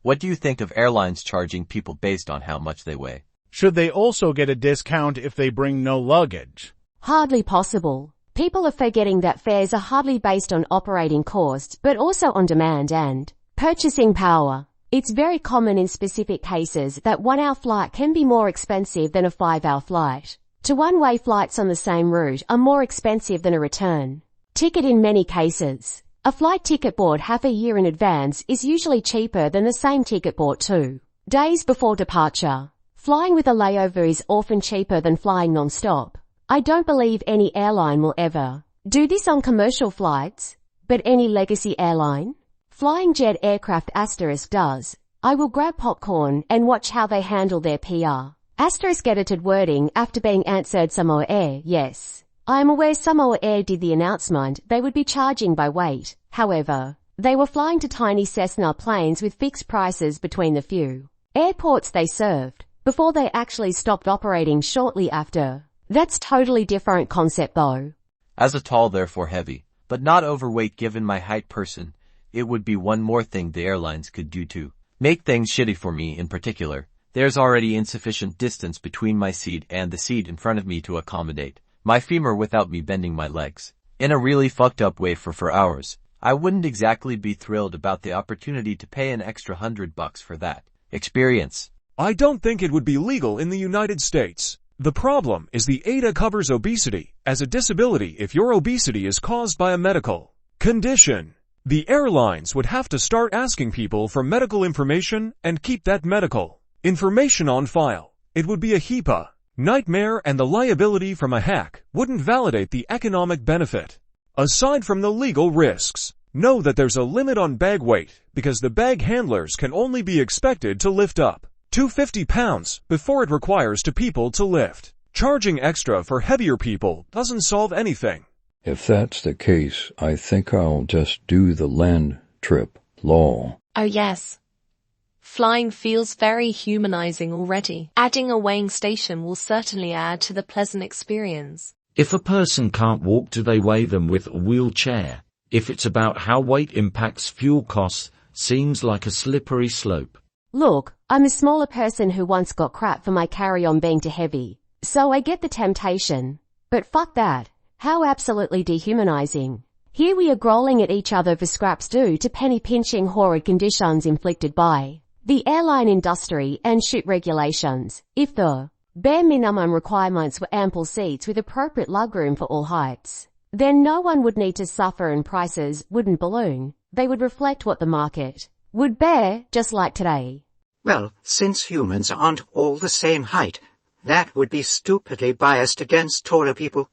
What do you think of airlines charging people based on how much they weigh? Should they also get a discount if they bring no luggage? Hardly possible. People are forgetting that fares are hardly based on operating cost, but also on demand and purchasing power. It's very common in specific cases that 1-hour flight can be more expensive than a 5-hour flight. To one-way flights on the same route are more expensive than a return ticket in many cases. A flight ticket bought half a year in advance is usually cheaper than the same ticket bought 2 days before departure. Flying with a layover is often cheaper than flying non-stop. I don't believe any airline will ever do this on commercial flights, but any legacy airline? Flying jet aircraft * does. I will grab popcorn and watch how they handle their PR. * edited wording after being answered Samoa Air, yes. I am aware Samoa Air did the announcement they would be charging by weight. However, they were flying to tiny Cessna planes with fixed prices between the few airports they served, before they actually stopped operating shortly after. That's totally different concept though. As a tall, therefore heavy, but not overweight given my height person, it would be one more thing the airlines could do to make things shitty for me in particular. There's already insufficient distance between my seat and the seat in front of me to accommodate my femur without me bending my legs in a really fucked up way for hours. I wouldn't exactly be thrilled about the opportunity to pay an extra $100 for that experience. I don't think it would be legal in the United States. The problem is the ADA covers obesity as a disability if your obesity is caused by a medical condition. The airlines would have to start asking people for medical information and keep that medical information on file. It would be a HIPAA nightmare, and the liability from a hack wouldn't validate the economic benefit. Aside from the legal risks, know that there's a limit on bag weight because the bag handlers can only be expected to lift up to 50 pounds before it requires two people to lift. Charging extra for heavier people doesn't solve anything. If that's the case, I think I'll just do the land trip. Lol. Oh yes. Flying feels very humanizing already. Adding a weighing station will certainly add to the pleasant experience. If a person can't walk, do they weigh them with a wheelchair? If it's about how weight impacts fuel costs, seems like a slippery slope. Look, I'm a smaller person who once got crap for my carry-on being too heavy, so I get the temptation. But fuck that. How absolutely dehumanizing. Here we are growling at each other for scraps due to penny-pinching horrid conditions inflicted by the airline industry and shit regulations. If the bare minimum requirements were ample seats with appropriate legroom for all heights, then no one would need to suffer and prices wouldn't balloon. They would reflect what the market would bear, just like today. Well, since humans aren't all the same height, that would be stupidly biased against taller people.